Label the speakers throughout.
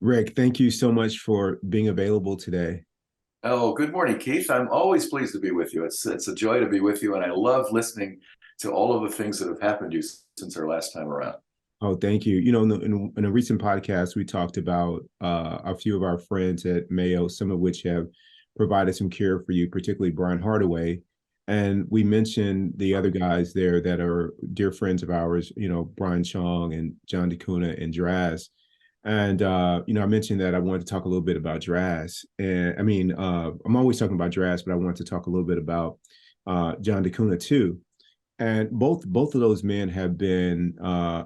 Speaker 1: Rick, thank you so much for being available today.
Speaker 2: Oh, good morning, Keith. I'm always pleased to be with you. It's a joy to be with you, and I love listening to all of the things that have happened to you since our last time around.
Speaker 1: Oh, thank you. You know, in a recent podcast, we talked about a few of our friends at Mayo, some of which have provided some care for you, particularly Brian Hardaway. And we mentioned the other guys there that are dear friends of ours, Brian Chong and John DeCuna and Draz. And I mentioned that I wanted to talk a little bit about Draz. And I'm always talking about Draz, but I wanted to talk a little bit about John DeCuna too. And both of those men have been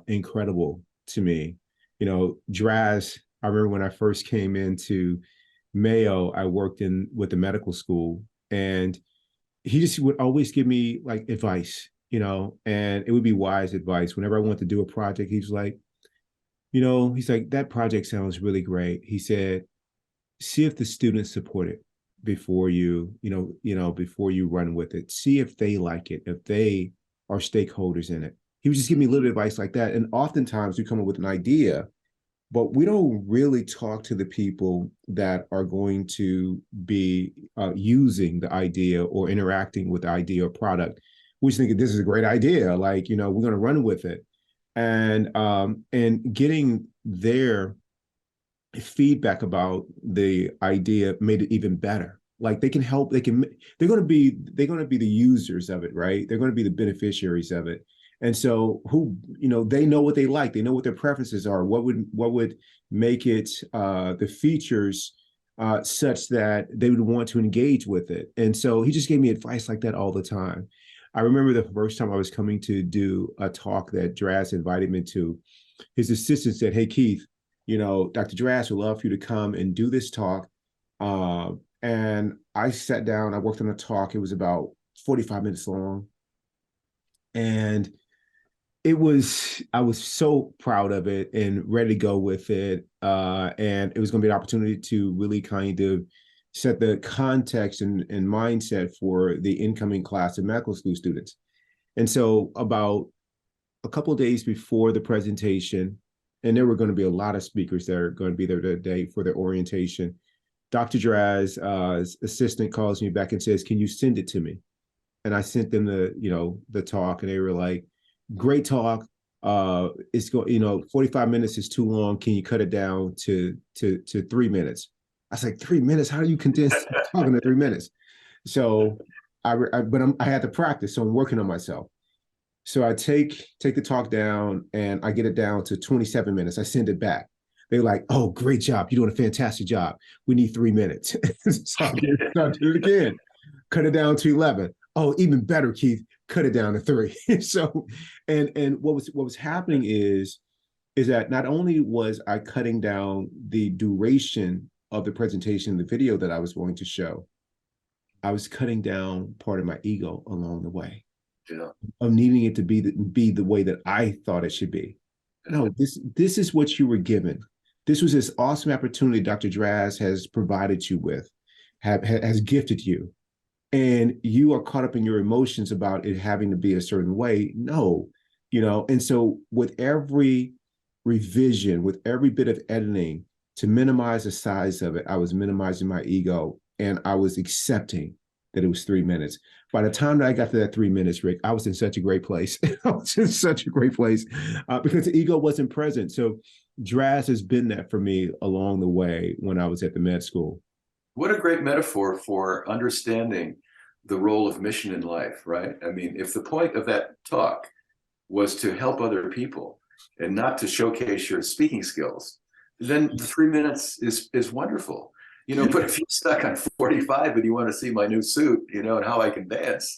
Speaker 1: incredible to me. Draz, I remember when I first came into Mayo, I worked in with the medical school, and he just would always give me like advice, and it would be wise advice. Whenever I wanted to do a project, he's like, that project sounds really great. He said, see if the students support it before before you run with it. See if they like it, if they are stakeholders in it. He would just give me a little advice like that. And oftentimes we come up with an idea, but we don't really talk to the people that are going to be using the idea or interacting with the idea or product. We just think this is a great idea. Like, we're going to run with it. And getting their feedback about the idea made it even better. Like they can help, they're going to be the users of it, right? They're going to be the beneficiaries of it. And so they know what they like, they know what their preferences are, what would make it the features such that they would want to engage with it. And so he just gave me advice like that all the time. I remember the first time I was coming to do a talk that Draz invited me to, his assistant said, "Hey, Keith, Dr. Draz would love for you to come and do this talk." And I sat down, I worked on a talk. It was about 45 minutes long. And I was so proud of it and ready to go with it. And it was going to be an opportunity to really kind of set the context and mindset for the incoming class of medical school students. And so about a couple of days before the presentation, and there were going to be a lot of speakers that are going to be there today for their orientation, Dr. Draz's assistant calls me back and says, "Can you send it to me?" And I sent them the talk, and they were like, "Great talk. It's 45 minutes is too long. Can you cut it down to 3 minutes?" I was like, 3 minutes? How do you condense talking to 3 minutes? So I had to practice, so I'm working on myself. So I take the talk down and I get it down to 27 minutes. I send it back. They're like, "Oh, great job. You're doing a fantastic job. We need 3 minutes." So I did it again. Cut it down to 11. "Oh, even better, Keith. Cut it down to 3." So, and what was happening is that not only was I cutting down the duration of the presentation, the video that I was going to show, I was cutting down part of my ego along the way,
Speaker 2: Yeah.
Speaker 1: of needing it to be the way that I thought it should be. No, this is what you were given. This was this awesome opportunity Dr. Draz has provided you with, has gifted you, and you are caught up in your emotions about it having to be a certain way. No, and so with every revision, with every bit of editing to minimize the size of it, I was minimizing my ego and I was accepting that it was 3 minutes. By the time that I got to that 3 minutes, Rick, I was in such a great place. I was in such a great place because the ego wasn't present. So Draz has been that for me along the way when I was at the med school.
Speaker 2: What a great metaphor for understanding the role of mission in life, right? I mean, if the point of that talk was to help other people and not to showcase your speaking skills, then the 3 minutes is wonderful. But if you're stuck on 45 and you want to see my new suit, and how I can dance,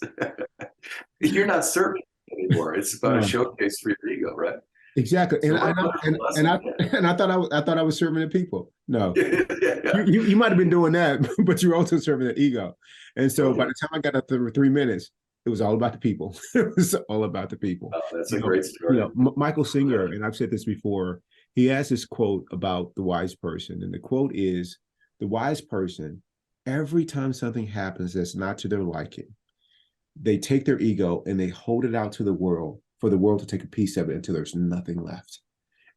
Speaker 2: you're not serving anymore. It's about a
Speaker 1: No,
Speaker 2: showcase for your ego, right?
Speaker 1: exactly.
Speaker 2: So what a wonderful lesson.
Speaker 1: And I thought I was serving the people. No,
Speaker 2: Yeah.
Speaker 1: you might have been doing that, but you're also serving the ego. And so by
Speaker 2: Totally.
Speaker 1: the time I got up to 3 minutes, it was all about the people. It was all about the people.
Speaker 2: Oh, that's a great story.
Speaker 1: Michael Singer, and I've said this before, he has this quote about the wise person. And the quote is, the wise person, every time something happens that's not to their liking, they take their ego and they hold it out to the world for the world to take a piece of it until there's nothing left.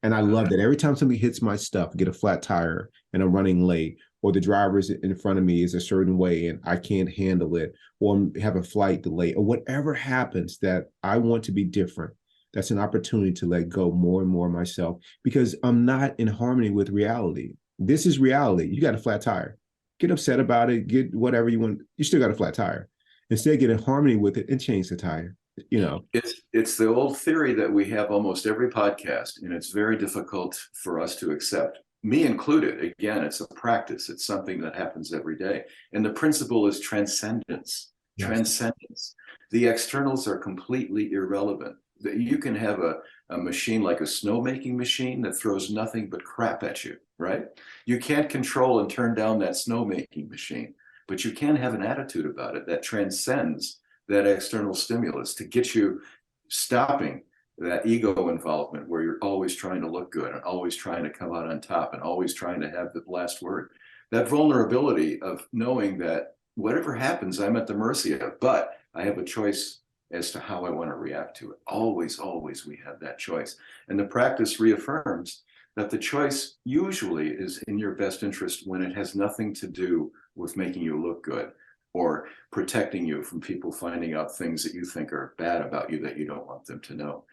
Speaker 1: And I love that every time somebody hits my stuff, get a flat tire and I'm running late, or the driver's in front of me is a certain way and I can't handle it, or have a flight delay, or whatever happens that I want to be different. That's an opportunity to let go more and more of myself because I'm not in harmony with reality. This is reality. You got a flat tire. Get upset about it, get whatever you want. You still got a flat tire. Instead, get in harmony with it and change the tire, you know.
Speaker 2: It's the old theory that we have almost every podcast, and it's very difficult for us to accept, me included. Again, it's a practice. It's something that happens every day. And the principle is transcendence.
Speaker 1: Yes.
Speaker 2: Transcendence. The externals are completely irrelevant. You can have a machine like a snowmaking machine that throws nothing but crap at you, right? You can't control and turn down that snowmaking machine, but you can have an attitude about it that transcends that external stimulus to get you stopping that ego involvement where you're always trying to look good and always trying to come out on top and always trying to have the last word. That vulnerability of knowing that whatever happens, I'm at the mercy of, but I have a choice as to how I want to react to it. Always, always we have that choice. And the practice reaffirms that the choice usually is in your best interest when it has nothing to do with making you look good or protecting you from people finding out things that you think are bad about you that you don't want them to know.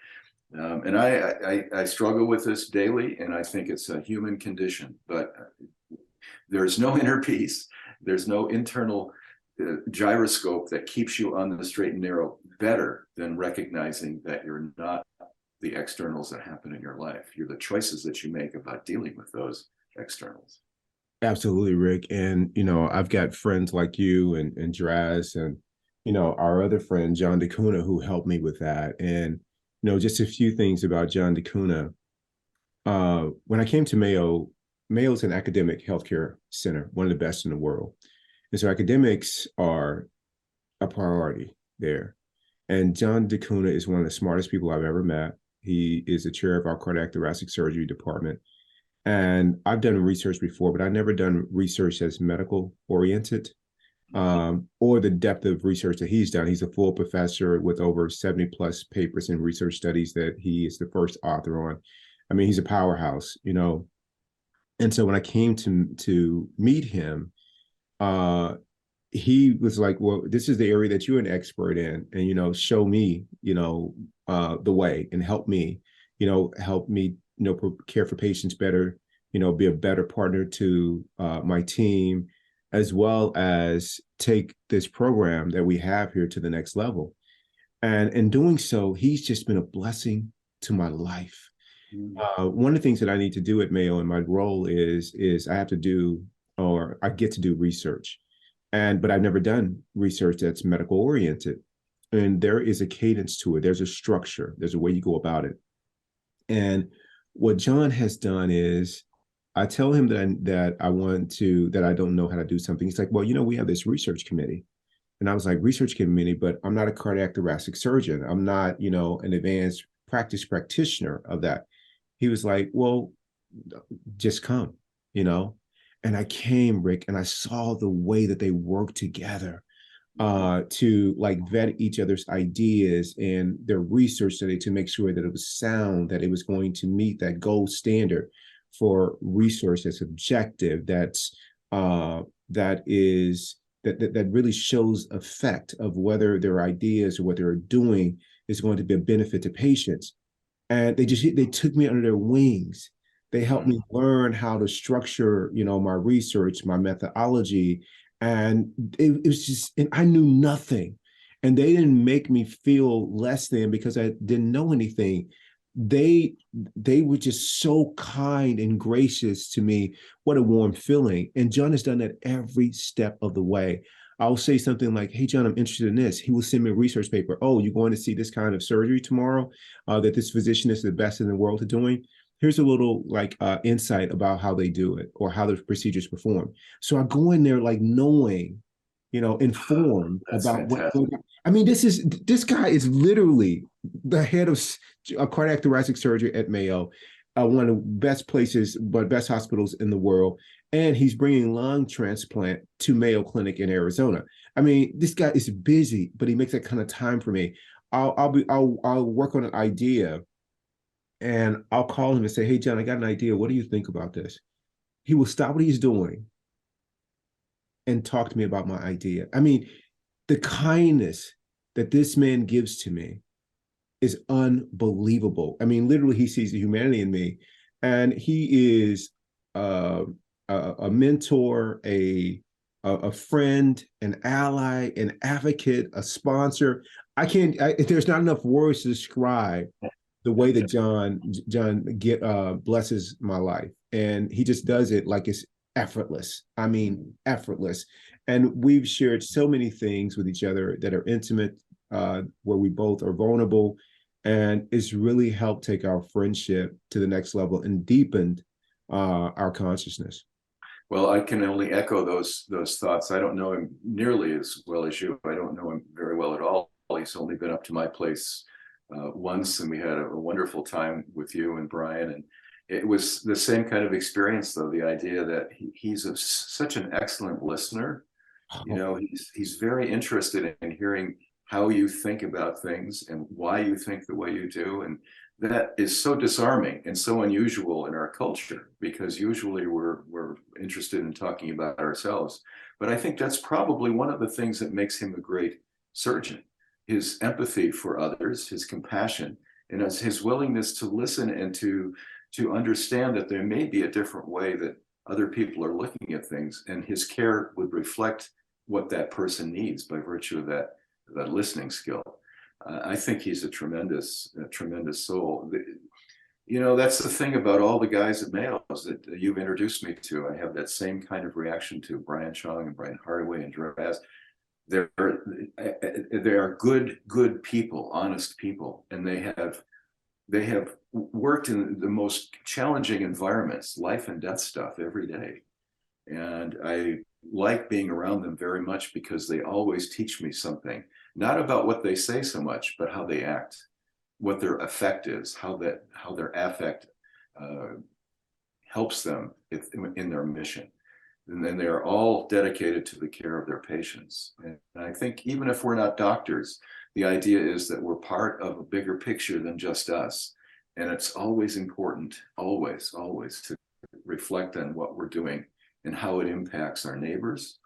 Speaker 2: And I struggle with this daily, and I think it's a human condition, but there's no inner peace. There's no internal gyroscope that keeps you on the straight and narrow better than recognizing that you're not the externals that happen in your life. You're the choices that you make about dealing with those externals.
Speaker 1: Absolutely, Rick. And, you know, I've got friends like you and Draz and, you know, our other friend, John DeCuna, who helped me with that. And, you know, just a few things about John DeCuna. When I came to Mayo, Mayo is an academic healthcare center, one of the best in the world. And so academics are a priority there. And John DeCuna is one of the smartest people I've ever met. He is the chair of our cardiac thoracic surgery department. And I've done research before, but I've never done research that's medical oriented or the depth of research that he's done. He's a full professor with over 70 plus papers and research studies that he is the first author on. I mean, he's a powerhouse, you know. And so when I came to meet him, he was like, well, this is the area that you're an expert in, and, you know, show me, you know, the way and help me, you know, care for patients better, you know, be a better partner to my team, as well as take this program that we have here to the next level. And in doing so, he's just been a blessing to my life. One of the things that I need to do at Mayo in my role is I have to do, or I get to do research. But I've never done research that's medical oriented. And there is a cadence to it. There's a structure. There's a way you go about it. And what John has done is I tell him that I don't know how to do something. He's like, well, you know, we have this research committee. And I was like, research committee, but I'm not a cardiac thoracic surgeon. I'm not, you know, an advanced practice practitioner of that. He was like, well, just come, you know. And I came, Rick, and I saw the way that they work together to like vet each other's ideas and their research study to make sure that it was sound, that it was going to meet that gold standard for research that's objective, that really shows effect of whether their ideas or what they're doing is going to be a benefit to patients. And they took me under their wings. They helped me learn how to structure, you know, my research, my methodology. And it was just, and I knew nothing. And they didn't make me feel less than because I didn't know anything. They were just so kind and gracious to me. What a warm feeling. And John has done that every step of the way. I'll say something like, hey, John, I'm interested in this. He will send me a research paper. Oh, you're going to see this kind of surgery tomorrow that this physician is the best in the world at doing. Here's a little like insight about how they do it or how the procedures perform. So I go in there like knowing, you know, informed about fantastic. I mean, this guy is literally the head of cardiac thoracic surgery at Mayo, one of the best places, but best hospitals in the world. And he's bringing lung transplant to Mayo Clinic in Arizona. I mean, this guy is busy, but he makes that kind of time for me. I'll work on an idea And I'll call him and say, "Hey, John, I got an idea. What do you think about this?" He will stop what he's doing and talk to me about my idea. I mean, the kindness that this man gives to me is unbelievable. I mean, literally, he sees the humanity in me, and he is uh, a mentor, a friend, an ally, an advocate, a sponsor. There's not enough words to describe the way that John blesses my life, and he just does it like it's effortless. I mean, effortless. And we've shared so many things with each other that are intimate, where we both are vulnerable, and it's really helped take our friendship to the next level and deepened our consciousness.
Speaker 2: Well, I can only echo those thoughts. I don't know him nearly as well as you. I don't know him very well at all. He's only been up to my place once, and we had a wonderful time with you and Brian. And it was the same kind of experience, though. The idea that he's such an excellent listener. You know, he's very interested in hearing how you think about things and why you think the way you do. And that is so disarming and so unusual in our culture, because usually we're interested in talking about ourselves. But I think that's probably one of the things that makes him a great surgeon: his empathy for others, his compassion, and his willingness to listen and to understand that there may be a different way that other people are looking at things, and his care would reflect what that person needs by virtue of that listening skill. I think he's a tremendous soul. You know, that's the thing about all the guys at Mayo that you've introduced me to. I have that same kind of reaction to Brian Chong and Brian Hardaway and Draz. They are good people, honest people, and they have worked in the most challenging environments, life and death stuff every day. And I like being around them very much because they always teach me something, not about what they say so much, but how they act, what their effect is, how their affect helps them in their mission. And then they are all dedicated to the care of their patients. And I think even if we're not doctors, the idea is that we're part of a bigger picture than just us. And it's always important, always to reflect on what we're doing and how it impacts our neighbors,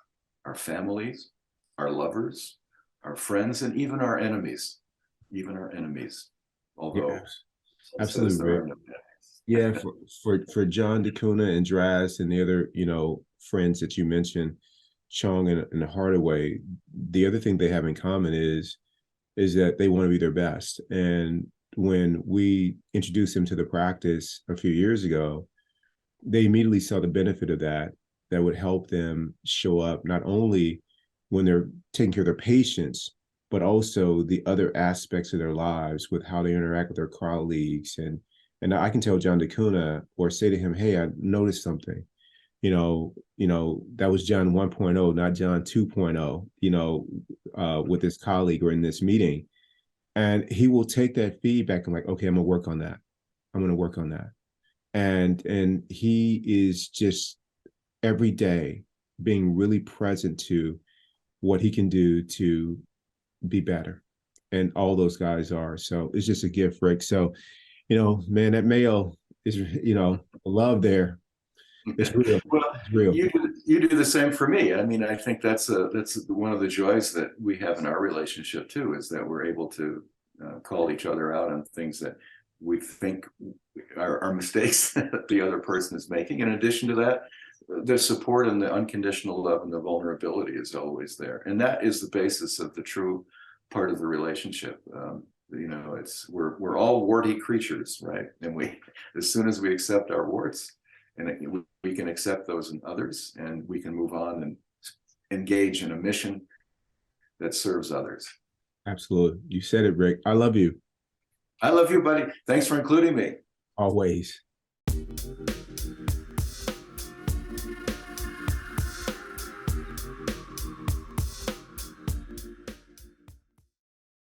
Speaker 2: our families, our lovers, our friends, and even our enemies. Although
Speaker 1: Yeah, absolutely, Rick. Yeah, for John DeCuna and Draz and the other, friends that you mentioned, Chong and Hardaway, the other thing they have in common is that they want to be their best. And when we introduced them to the practice a few years ago, they immediately saw the benefit of that would help them show up not only when they're taking care of their patients, but also the other aspects of their lives with how they interact with their colleagues. And I can tell John DeCuna or say to him, "Hey, I noticed something. That was John 1.0, not John 2.0, with this colleague or in this meeting." And he will take that feedback and like, "Okay, I'm gonna work on that. I'm gonna work on that." And he is just every day being really present to what he can do to be better. And all those guys are. So it's just a gift, Rick. So, man, that Mayo is, love there. It's real.
Speaker 2: Well,
Speaker 1: It's real.
Speaker 2: you do the same for me. I mean, I think that's one of the joys that we have in our relationship too, is that we're able to call each other out on things that we think are mistakes that the other person is making. In addition to that, the support and the unconditional love and the vulnerability is always there, and that is the basis of the true part of the relationship. We're all warty creatures, right? And as soon as we accept our warts, and we can accept those in others, and we can move on and engage in a mission that serves others.
Speaker 1: Absolutely. You said it, Rick. I love you.
Speaker 2: I love you, buddy. Thanks for including me.
Speaker 1: Always.